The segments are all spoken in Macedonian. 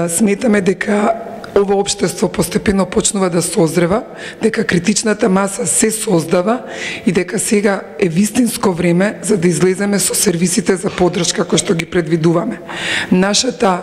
Сметаме дека ова општество постепено почнува да созрева, дека критичната маса се создава и дека сега е вистинско време за да излеземе со сервисите за поддршка кои што ги предвидуваме. Нашата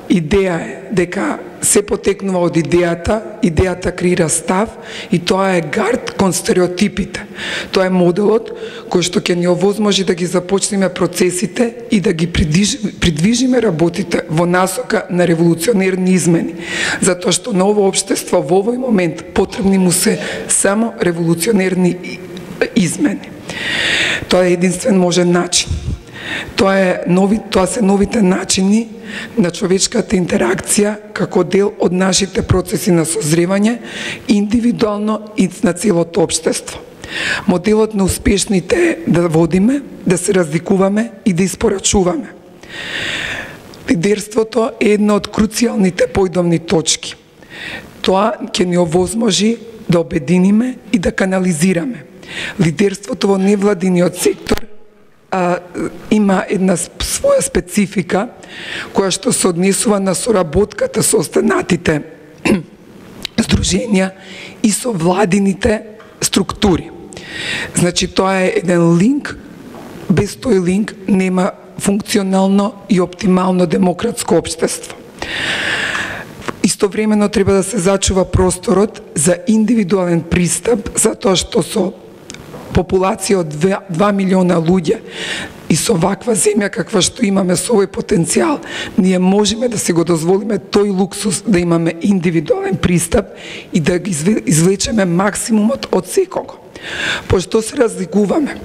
идеја е дека се потекнува од идејата креира став и тоа е гард кон стереотипите. Тоа е моделот кој што ќе ни овозможи да ги започнеме процесите и да ги придвижиме работите во насока на револуционерни измени. Затоа што на ово општество во овој момент потребни му се само револуционерни измени. Тоа е единствен можен начин. Тоа се новите начини на човечката интеракција како дел од нашите процеси на созревање, индивидуално и на целото општество. Моделот на успешните е да водиме, да се разликуваме и да испорачуваме. Лидерството е една од круцијалните појдовни точки. Тоа ќе ни овозможи да обединиме и да канализираме. Лидерството во невладиниот сектор има една своја специфика која што се однесува на соработката со останатите здруженја и со владините структури. Значи тоа е еден линк, без тој линк нема функционално и оптимално демократско општество. Истовремено треба да се зачува просторот за индивидуален пристап, затоа што со популација од 2 милиона луѓе и со ваква земја каква што имаме, со овој потенцијал, ние можеме да се го дозволиме тој луксус да имаме индивидуален пристап и да ги извлечеме максимумот од секого. По што се разликуваме?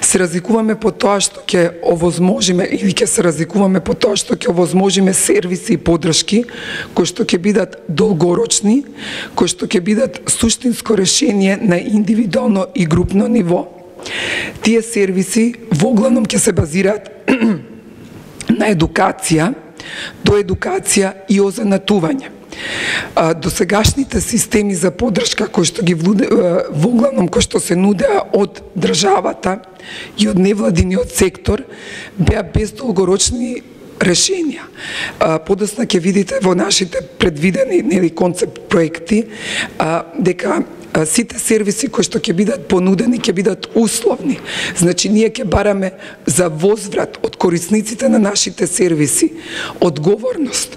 Се разликуваме по тоа што ќе овозможиме или ќе се разликуваме по тоа што ќе овозможиме сервиси и поддршки кои што ќе бидат долгорочни, кои што ќе бидат суштинско решение на индивидуално и групно ниво. Тие сервиси воглавном ќе се базираат на едукација, до едукација и озанатување. Досегашните системи за поддршка кои што ги воглавном кои што се нудеа од државата и од невладиниот сектор беа без долгорочни решенија. Подоцна ќе видите во нашите предвидени концепт проекти дека сите сервиси кои што ќе бидат понудени ќе бидат условни. Значи ние ќе бараме за возврат од корисниците на нашите сервиси одговорност.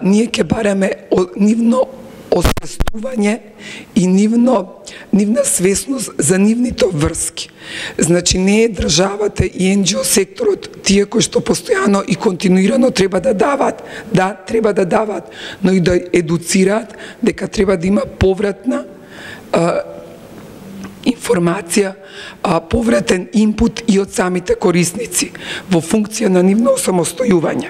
Ние ќе бараме нивно освестување и нивна свесност за нивните врски. Значи не е државата и NGO секторот тие кои што постојано и континуирано треба да дават. Да, треба да дават, но и да едуцираат дека треба да има повратна информација, повратен инпут и од самите корисници во функција на нивно самостојување.